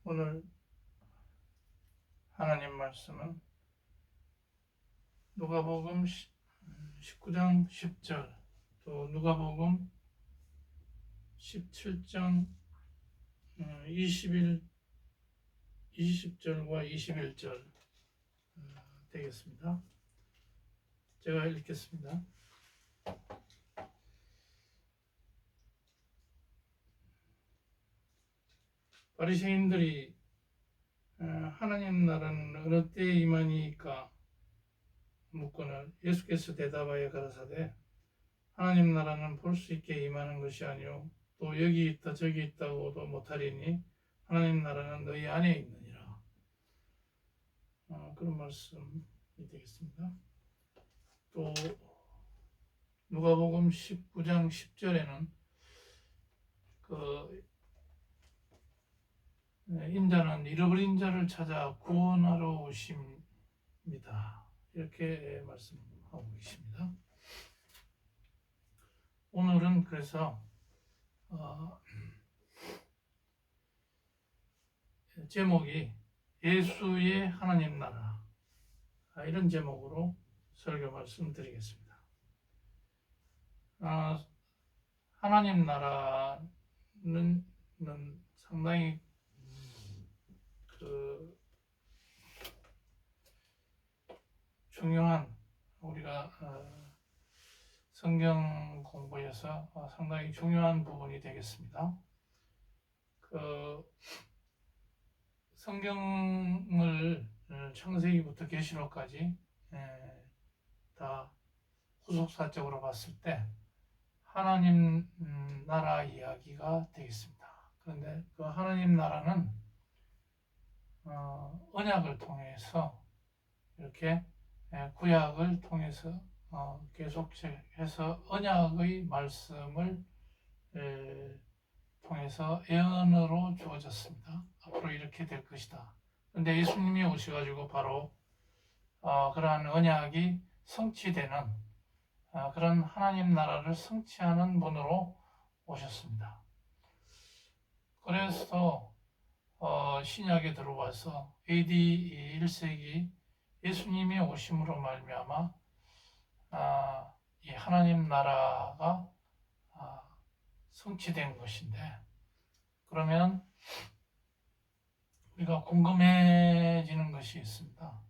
오늘 하나님 말씀은 누가복음 19장 10절, 또 누가복음 17장 20절과 21절 되겠습니다. 제가 읽겠습니다. 바리새인들이 하나님 나라는 어느 때에 임하니까 묻거늘 예수께서 대답하여 가라사대 하나님 나라는 볼 수 있게 임하는 것이 아니요 또 여기 있다 저기 있다고도 못하리니 하나님 나라는 너희 안에 있느니라. 그런 말씀이 되겠습니다. 또 누가복음 19장 10절에는 인자는 잃어버린 자를 찾아 구원하러 오십니다. 이렇게 말씀하고 계십니다. 오늘은 그래서 제목이 예수의 하나님 나라, 이런 제목으로 설교 말씀드리겠습니다. 하나님 나라는 상당히 중요한, 우리가 성경 공부에서 상당히 중요한 부분이 되겠습니다. 성경을 창세기부터 계시록까지 다 후속사적으로 봤을 때 하나님 나라 이야기가 되겠습니다. 그런데 그 하나님 나라는 언약을 통해서 이렇게 구약을 통해서 계속해서 언약의 말씀을 통해서 예언으로 주어졌습니다. 앞으로 이렇게 될 것이다. 그런데 예수님이 오셔가지고 바로 그러한 언약이 성취되는 그런 하나님 나라를 성취하는 분으로 오셨습니다. 그래서 신약에 들어와서 AD 1세기 예수님이 오심으로 말미암아 이 하나님 나라가 성취된 것인데, 그러면 우리가 궁금해지는 것이 있습니다.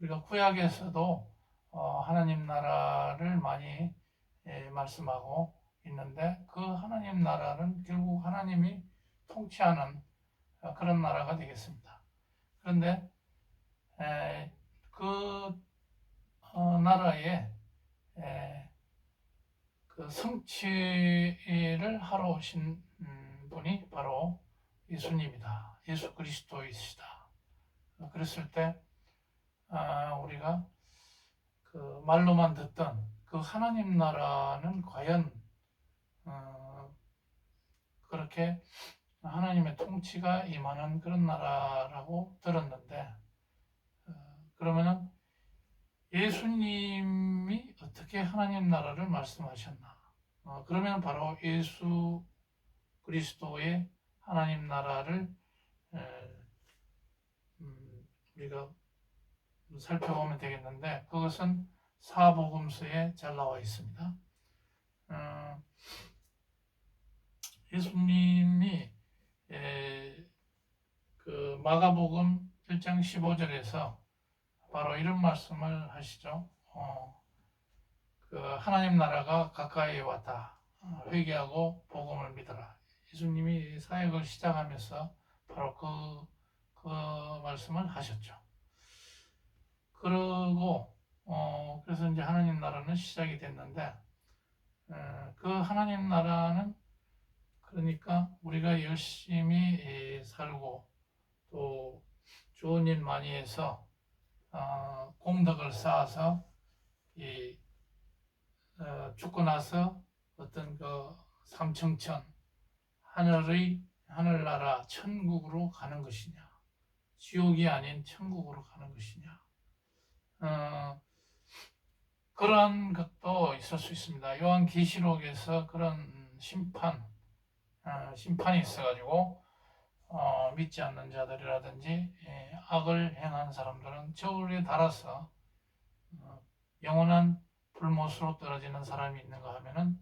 우리가 구약에서도 하나님 나라를 많이 말씀하고 있는데, 그 하나님 나라는 결국 하나님이 통치하는 그런 나라가 되겠습니다. 그런데 그 나라의 그 성취를 하러 오신 분이 바로 예수님이다. 예수 그리스도이시다. 그랬을 때 우리가 그 말로만 듣던 그 하나님 나라는 과연 그렇게 하나님의 통치가 임하는 그런 나라라고 들었는데, 그러면은 예수님이 어떻게 하나님 나라를 말씀하셨나? 그러면 바로 예수 그리스도의 하나님 나라를 우리가 살펴보면 되겠는데, 그것은 사복음서에 잘 나와 있습니다. 예수님이 그 마가복음 1장 15절에서 바로 이런 말씀을 하시죠. 그 하나님 나라가 가까이 왔다. 회개하고 복음을 믿어라. 예수님이 사역을 시작하면서 바로 그 말씀을 하셨죠. 그리고 그래서 이제 하나님 나라는 시작이 됐는데, 그 하나님 나라는 그러니까 우리가 열심히 살고 또 좋은 일 많이 해서 공덕을 쌓아서 죽고 나서 어떤 그 삼층천 하늘나라 천국으로 가는 것이냐, 지옥이 아닌 천국으로 가는 것이냐, 그런 것도 있을 수 있습니다. 요한계시록에서 그런 심판이 있어가지고 믿지 않는 자들이라든지 악을 행한 사람들은 저울에 달아서 영원한 불못으로 떨어지는 사람이 있는가 하면은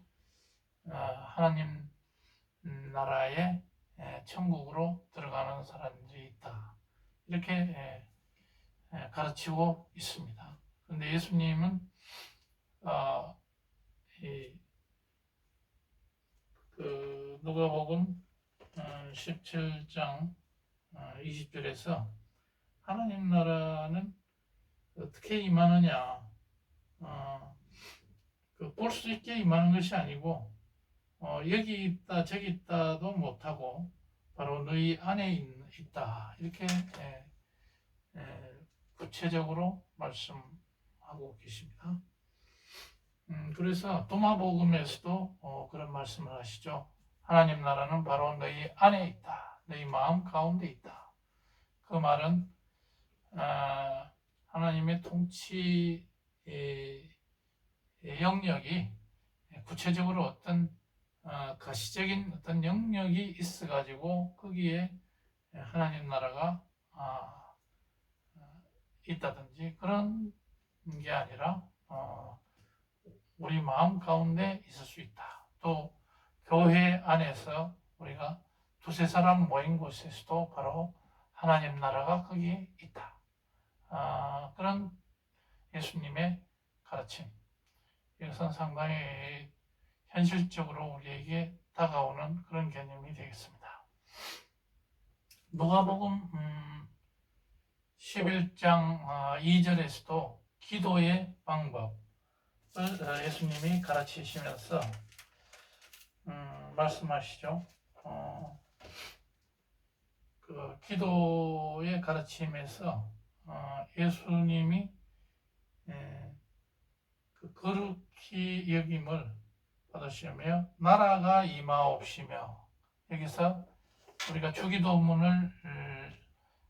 하나님 나라의 천국으로 들어가는 사람들이 있다. 이렇게 가르치고 있습니다. 그런데 예수님은 누가복음 17장 20절에서 하나님 나라는 어떻게 임하느냐, 볼 수 있게 임하는 것이 아니고 여기 있다 저기 있다도 못하고 바로 너희 안에 있다, 이렇게 구체적으로 말씀하고 계십니다. 그래서 도마복음에서도 그런 말씀을 하시죠. 하나님 나라는 바로 너희 안에 있다, 너희 마음 가운데 있다. 그 말은 하나님의 통치 영역이 구체적으로 어떤 가시적인 어떤 영역이 있어가지고 거기에 하나님 나라가 있다든지 그런 게 아니라 우리 마음 가운데 있을 수 있다. 또 교회 안에서 우리가 두세 사람 모인 곳에서도 바로 하나님 나라가 거기에 있다. 그런 예수님의 가르침, 이것은 상당히 현실적으로 우리에게 다가오는 그런 개념이 되겠습니다. 누가복음 11장 2절에서도 기도의 방법을 예수님이 가르치시면서 말씀하시죠. 그 기도의 가르침에서 예수님이 그 거룩히 여김을 받으시며 나라가 임하옵시며, 여기서 우리가 주기도문을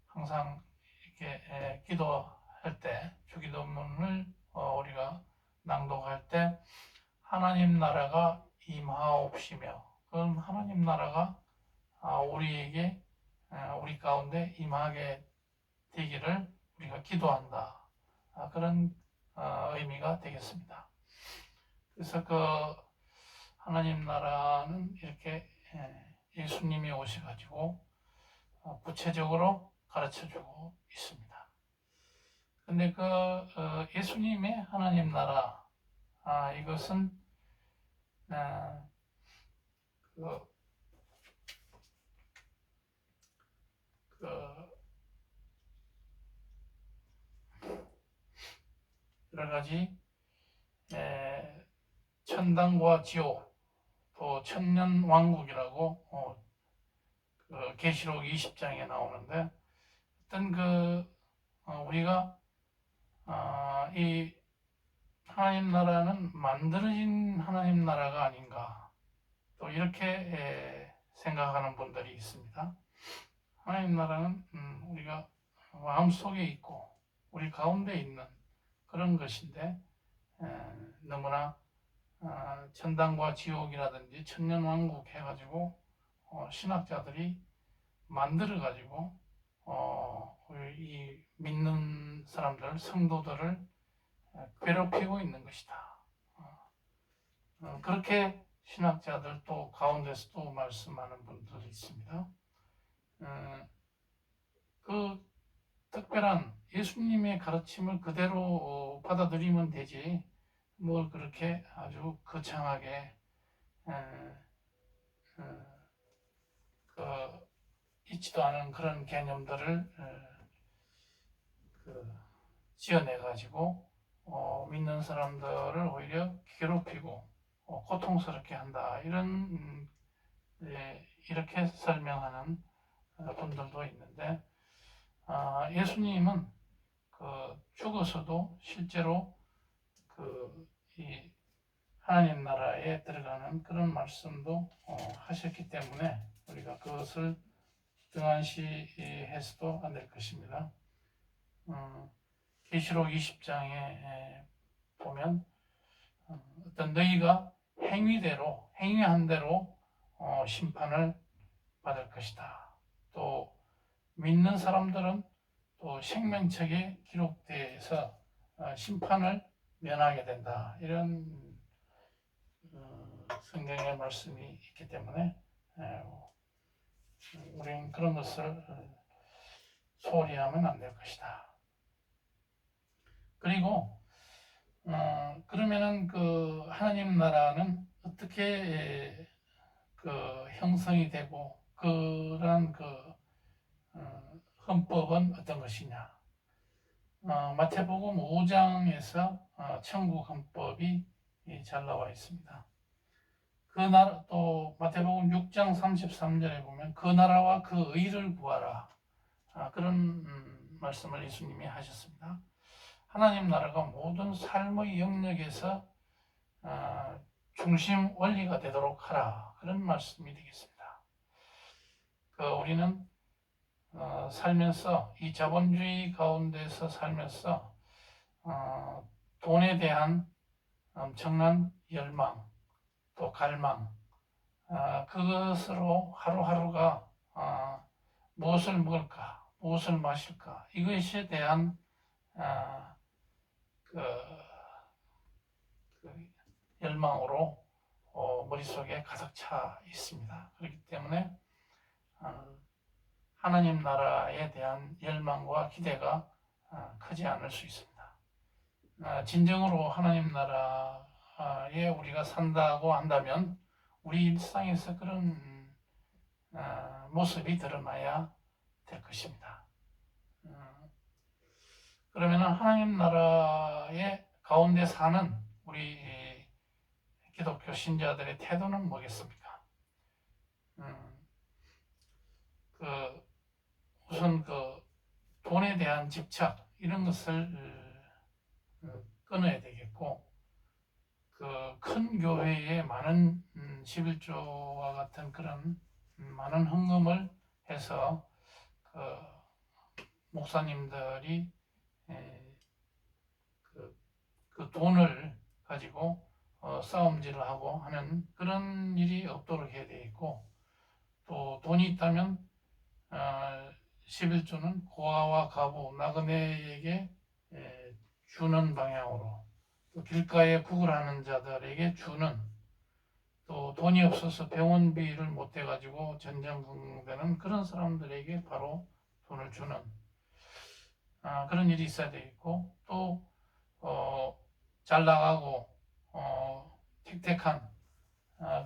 항상 이렇게 기도할 때 주기도문을 우리가 낭독할 때 하나님 나라가 임하옵시며, 그럼 하나님 나라가 우리에게 우리 가운데 임하게 되기를 우리가 기도한다. 그런 의미가 되겠습니다. 그래서 그 하나님 나라는 이렇게 예수님이 오셔가지고 구체적으로 가르쳐주고 있습니다. 근데 그 예수님의 하나님 나라, 이것은 여러 가지 천당과 지옥, 또 천년왕국이라고 계시록 20장에 나오는데, 어떤 우리가 이 하나님 나라는 만들어진 하나님 나라가 아닌가, 또 이렇게 생각하는 분들이 있습니다. 하나님 나라는 우리가 마음속에 있고 우리 가운데 있는 그런 것인데, 너무나 천당과 지옥이라든지 천년왕국 해가지고 신학자들이 만들어가지고 이 믿는 사람들, 성도들을 괴롭히고 있는 것이다. 그렇게 신학자들 또 가운데서도 말씀하는 분들이 있습니다. 그 특별한 예수님의 가르침을 그대로 받아들이면 되지, 뭘 그렇게 아주 거창하게 있지도 않은 그런 개념들을 지어내가지고 믿는 사람들을 오히려 괴롭히고 고통스럽게 한다, 이런 이렇게 설명하는 분들도 있는데, 예수님은 죽어서도 실제로 이 하나님 나라에 들어가는 그런 말씀도 하셨기 때문에 우리가 그것을 등한시해서도 안 될 것입니다. 계시록 20장에 보면 어떤 너희가 행위한 대로 심판을 받을 것이다. 또 믿는 사람들은 또 생명책에 기록돼서 심판을 면하게 된다. 이런 성경의 말씀이 있기 때문에 우리는 그런 것을 소홀히 하면 안 될 것이다. 그리고 그러면은 그 하나님 나라는 어떻게 형성이 되고 그런 헌법은 어떤 것이냐? 마태복음 5장에서 천국 헌법이 잘 나와 있습니다. 그 나라, 또 마태복음 6장 33절에 보면 그 나라와 그 의를 구하라. 그런 말씀을 예수님이 하셨습니다. 하나님 나라가 모든 삶의 영역에서 중심 원리가 되도록 하라. 그런 말씀이 되겠습니다. 우리는 살면서 이 자본주의 가운데서 살면서 돈에 대한 엄청난 열망 또 갈망 그것으로 하루하루가 무엇을 먹을까 무엇을 마실까 이것에 대한 열망으로 머릿속에 가득 차 있습니다. 그렇기 때문에 하나님 나라에 대한 열망과 기대가 크지 않을 수 있습니다. 진정으로 하나님 나라에 우리가 산다고 한다면 우리 일상에서 그런 모습이 드러나야 될 것입니다. 그러면 하나님 나라의 가운데 사는 우리 기독교 신자들의 태도는 뭐겠습니까? 우선 돈에 대한 집착 이런 것을 끊어야 되겠고 큰 교회에 많은 11조와 같은 그런 많은 헌금을 해서 목사님들이 그 돈을 가지고 싸움질을 하고 하는 그런 일이 없도록 해야 되겠고 또 돈이 있다면 11조는 고아와 가부, 나그네에게 주는 방향으로 또 길가에 구걸하는 자들에게 주는 또 돈이 없어서 병원비를 못 대가지고 전전긍긍되는 그런 사람들에게 바로 돈을 주는 그런 일이 있어야 되겠고 또 잘 나가고 택택한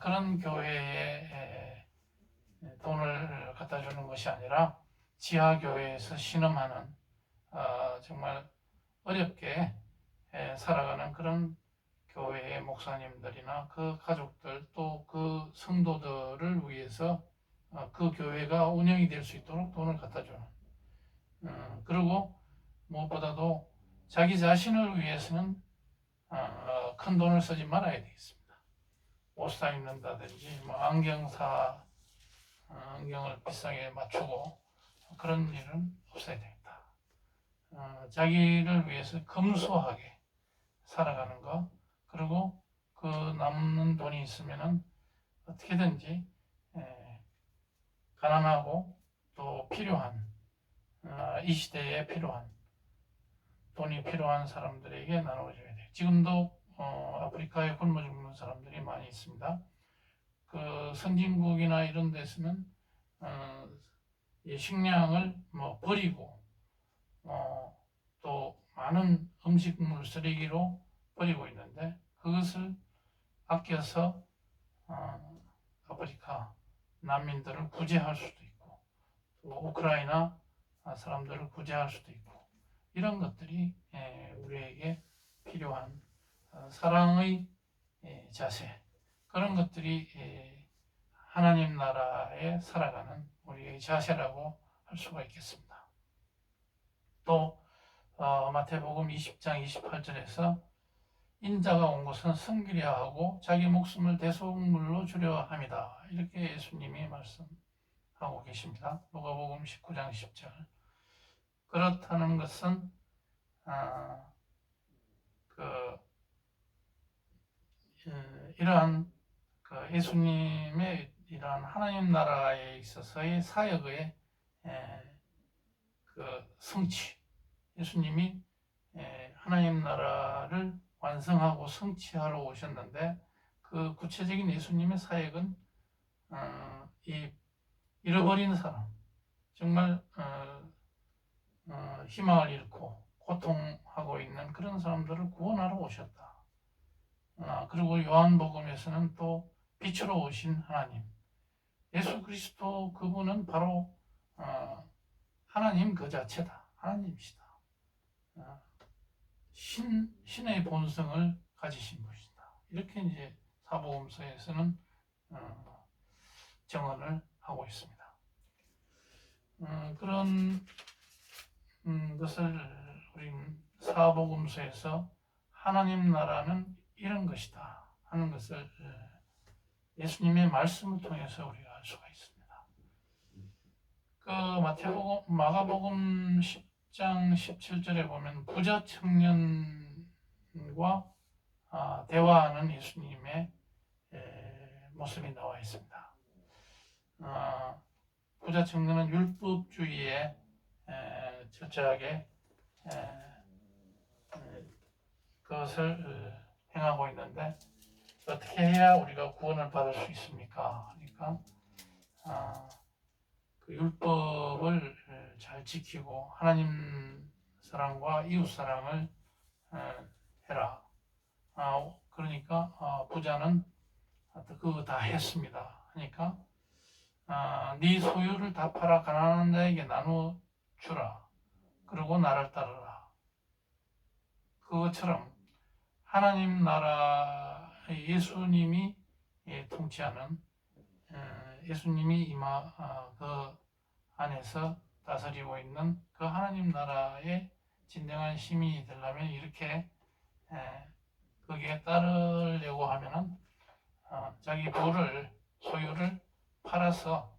그런 교회에 돈을 갖다 주는 것이 아니라 지하교회에서 신음하는 정말 어렵게 살아가는 그런 교회의 목사님들이나 그 가족들 또 그 성도들을 위해서 그 교회가 운영이 될 수 있도록 돈을 갖다 주는 그리고 무엇보다도 자기 자신을 위해서는 큰 돈을 쓰지 말아야 되겠습니다. 옷 사 입는다든지 안경을 비싸게 맞추고 그런 일은 없어야 되겠다. 자기를 위해서 검소하게 살아가는 것 그리고 그 남는 돈이 있으면은 어떻게든지 가난하고 또 필요한 이 시대에 필요한 돈이 필요한 사람들에게 나눠줘야 돼요. 지금도 아프리카에 굶어 죽는 사람들이 많이 있습니다. 그 선진국이나 이런 데서는 식량을 버리고 또 많은 음식물 쓰레기로 버리고 있는데 그것을 아껴서 아프리카 난민들을 구제할 수도 있고 또 우크라이나 사람들을 구제할 수도 있고 이런 것들이 우리에게 필요한 사랑의 자세 그런 것들이 하나님 나라에 살아가는 우리의 자세라고 할 수가 있겠습니다. 또 마태복음 20장 28절에서 인자가 온 것은 섬기려 하고 자기 목숨을 대속물로 주려 함이다. 이렇게 예수님이 말씀하고 계십니다. 누가복음 19장 10절. 그렇다는 것은 이러한 예수님의 이러한 하나님 나라에 있어서의 사역의 그 성취, 예수님이 하나님 나라를 완성하고 성취하러 오셨는데 그 구체적인 예수님의 사역은 이 잃어버린 사람, 정말 희망을 잃고 고통하고 있는 그런 사람들을 구원하러 오셨다. 그리고 요한복음에서는 또 빛으로 오신 하나님, 예수 그리스도 그분은 바로 하나님 그 자체다. 하나님이시다. 신의 본성을 가지신 분이다. 이렇게 이제 사복음서에서는 정언을 하고 있습니다. 그런 것을 우리는 사복음서에서 하나님 나라는 이런 것이다 하는 것을 예수님의 말씀을 통해서 우리가 알 수가 있습니다. 그 마가복음 10장 17절에 보면 부자 청년과 대화하는 예수님의 모습이 나와 있습니다. 부자 청년은 율법주의에 철저하게 그것을 행하고 있는데 어떻게 해야 우리가 구원을 받을 수 있습니까? 그러니까 그 율법을 잘 지키고 하나님 사랑과 이웃 사랑을 해라. 그러니까 부자는 그거 다 했습니다. 하니까 네 소유를 다 팔아 가난한 자에게 나누어 주라. 그리고 나를 따르라. 그것처럼 하나님 나라 예수님이 통치하는 예수님이 그 안에서 다스리고 있는 그 하나님 나라의 진정한 시민이 되려면 이렇게 거기에 따르려고 하면은 자기 소유를 팔아서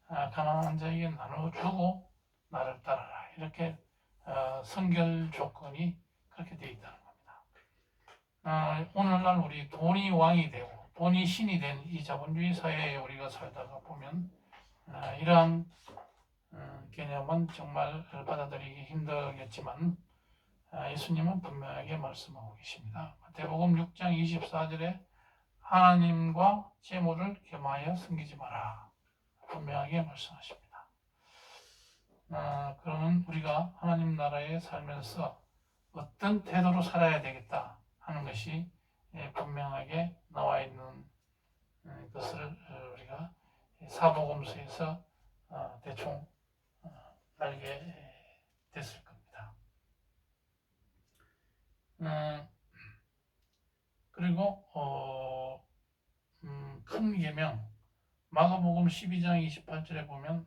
가난한 자에게 나눠주고 나를 따르라. 이렇게 선결 조건이 그렇게 되어 있다는 겁니다. 오늘날 우리 돈이 왕이 되고 돈이 신이 된 이 자본주의 사회에 우리가 살다가 보면 이러한 개념은 정말 받아들이기 힘들겠지만 예수님은 분명하게 말씀하고 계십니다. 마태복음 6장 24절에 하나님과 재물을 겸하여 섬기지 마라. 분명하게 말씀하십니다. 그러면 우리가 하나님 나라에 살면서 어떤 태도로 살아야 되겠다 하는 것이 분명하게 나와 있는 것을 우리가 사복음서에서 대충 알게 됐을 겁니다. 그리고 큰 계명 마가복음 12장 28절에 보면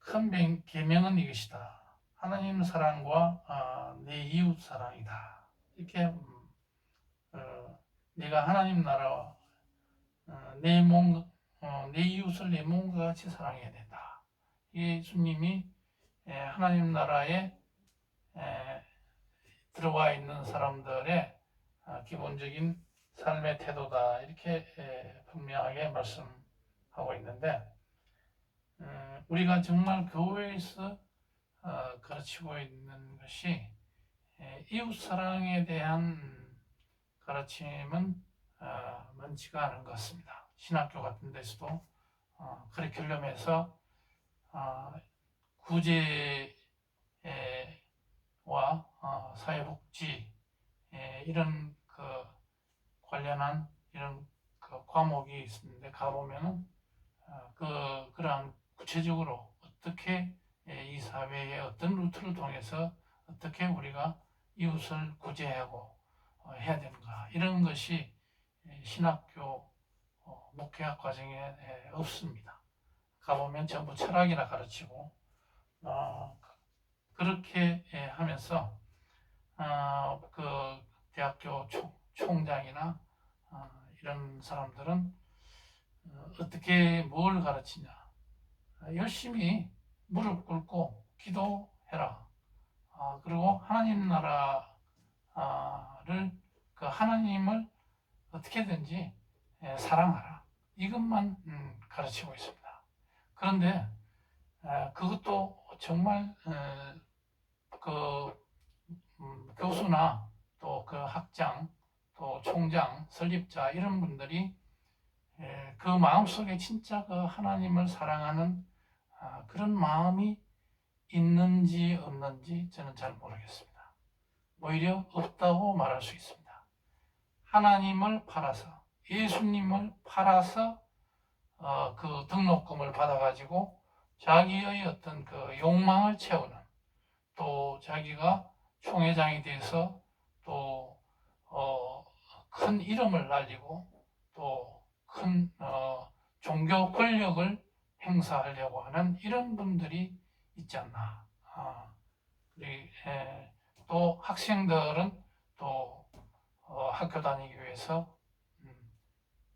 큰 계명은 이것이다. 하나님 사랑과 내 이웃 사랑이다. 이렇게 네가 하나님 나라와 내 이웃을 내 몸과 같이 사랑해야 된다. 예수님이 하나님 나라에 들어와 있는 사람들의 기본적인 삶의 태도다. 이렇게 분명하게 말씀하고 있는데 우리가 정말 교회에서 가르치고 있는 것이 이웃 사랑에 대한 가르침은 많지가 않은 것 같습니다. 신학교 같은 데서도 커리큘럼에서 구제와 사회복지 이런 그 관련한 이런 그 과목이 있는데 가보면은 그러한 구체적으로 어떻게 이 사회의 어떤 루트를 통해서 어떻게 우리가 이웃을 구제하고 해야 되는가 이런 것이 신학교 목회학 과정에 없습니다. 가보면 전부 철학이나 가르치고 그렇게 하면서 그 대학교 총장이나 이런 사람들은 어떻게 뭘 가르치냐 열심히 무릎 꿇고 기도해라. 그리고 하나님 나라를 그 하나님을 어떻게든지 사랑하라. 이것만 가르치고 있습니다. 그런데 그것도 정말 교수나 또 그 학장, 또 총장, 설립자 이런 분들이 그 마음속에 진짜 그 하나님을 사랑하는 그런 마음이 있는지 없는지 저는 잘 모르겠습니다. 오히려 없다고 말할 수 있습니다. 하나님을 팔아서, 예수님을 팔아서 그 등록금을 받아가지고 자기의 어떤 그 욕망을 채우는, 또 자기가 총회장이 돼서 또 큰 이름을 날리고 또 큰 종교 권력을 행사하려고 하는 이런 분들이 있지 않나. 또 학생들은 또 학교 다니기 위해서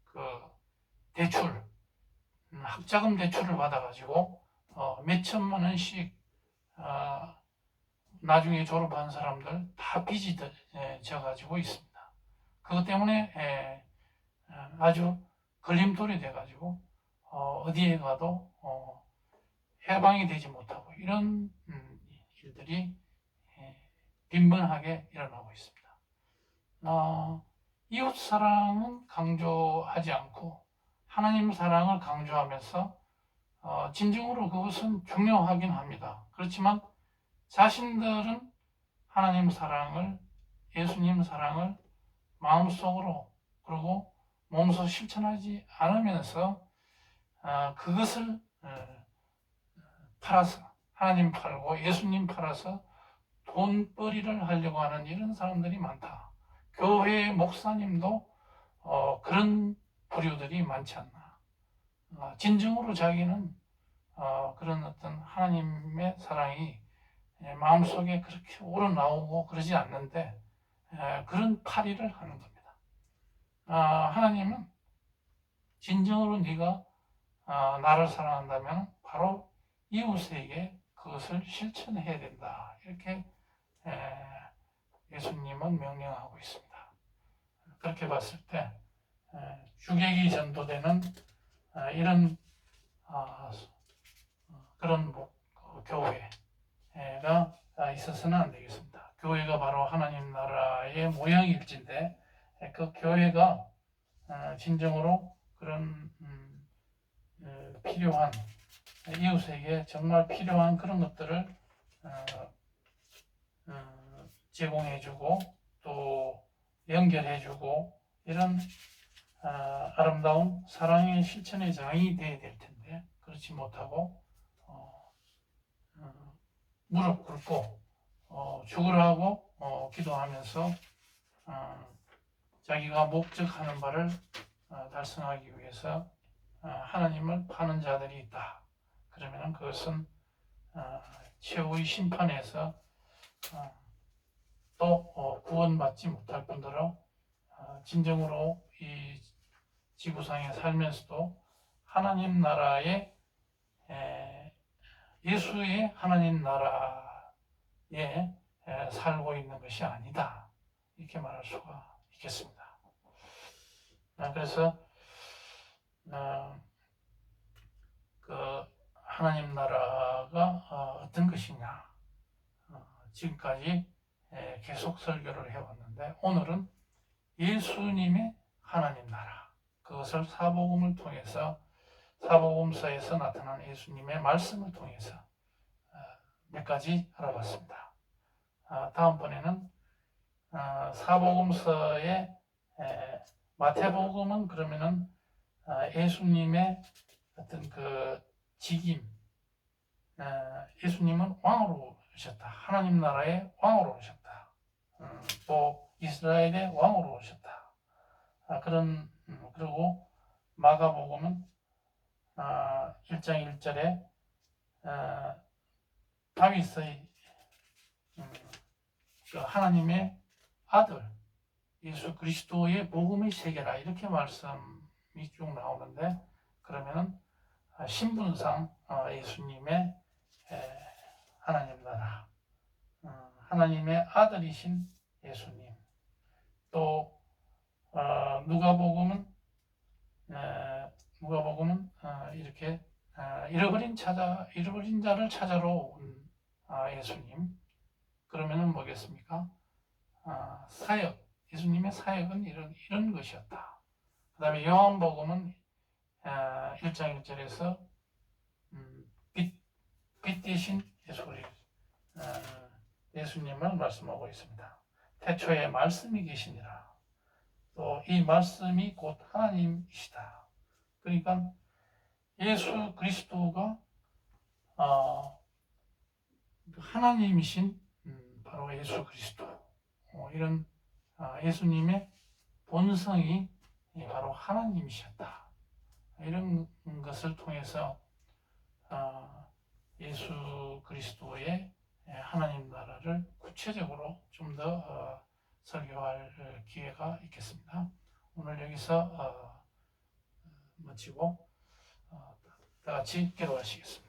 그 대출, 학자금 대출을 받아가지고 몇 천만 원씩 나중에 졸업한 사람들 다 빚이 져가지고 있습니다. 그것 때문에 아주 걸림돌이 돼가지고 어디에 가도 해방이 되지 못하고 이런 일들이 빈번하게 일어나고 있습니다. 이웃 사랑은 강조하지 않고 하나님 사랑을 강조하면서 진정으로 그것은 중요하긴 합니다. 그렇지만 자신들은 하나님 사랑을, 예수님 사랑을 마음속으로 그리고 몸소 실천하지 않으면서 그것을 팔아서, 하나님 팔고 예수님 팔아서 돈벌이를 하려고 하는 이런 사람들이 많다. 교회 목사님도 그런 부류들이 많지 않나. 진정으로 자기는 그런 어떤 하나님의 사랑이 마음속에 그렇게 우러나오고 그러지 않는데 그런 팔이를 하는 겁니다. 하나님은 진정으로 네가 나를 사랑한다면 바로 이웃에게 그것을 실천해야 된다. 이렇게 예수님은 명령하고 있습니다. 그렇게 봤을 때 주객이 전도되는 이런 그런 교회가 있어서는 안 되겠습니다. 교회가 바로 하나님 나라의 모양일진데 그 교회가 진정으로 그런 필요한 이웃에게 정말 필요한 그런 것들을 제공해주고 또 연결해주고 이런 아름다운 사랑의 실천의 장이 되어야 될 텐데 그렇지 못하고 무릎 꿇고 죽으라고 기도하면서 자기가 목적하는 바를 달성하기 위해서 하나님을 파는 자들이 있다. 그러면 그것은 최후의 심판에서 또 구원받지 못할 뿐더러 진정으로 이 지구상에 살면서도 하나님 나라의 예수의 하나님 나라에 살고 있는 것이 아니다. 이렇게 말할 수가 있겠습니다. 그래서 그 하나님 나라가 어떤 것이냐 지금까지 계속 설교를 해왔는데 오늘은 예수님의 하나님 나라 그것을 사복음을 통해서 사복음서에서 나타난 예수님의 말씀을 통해서 몇 가지 알아봤습니다. 다음번에는 사복음서의 마태복음은 그러면은 예수님의 어떤 그 직임, 예수님은 왕으로 오셨다. 하나님 나라의 왕으로 오셨다. 또 이스라엘의 왕으로 오셨다. 그리고 마가복음은 1장 1절에 다윗의 그 하나님의 아들 예수 그리스도의 복음의 세계라 이렇게 말씀이 쭉 나오는데 그러면은 신분상 예수님의 하나님 나라 하나님의 아들이신 예수님 또 누가복음은 이렇게 잃어버린 자를 찾아러 온 예수님. 그러면은 뭐겠습니까? 사역, 예수님의 사역은 이런 것이었다. 그 다음에 요한복음은 1장 1절에서 빛 대신 예수님을 말씀하고 있습니다. 태초에 말씀이 계시니라. 또 이 말씀이 곧 하나님이시다. 그러니까 예수 그리스도가 하나님이신 바로 예수 그리스도, 이런 예수님의 본성이 바로 하나님이셨다. 이런 것을 통해서 예수 그리스도의 하나님 나라를 구체적으로 좀 더 설교할 기회가 있겠습니다. 오늘 여기서 마치고 다 같이 기도하시겠습니다.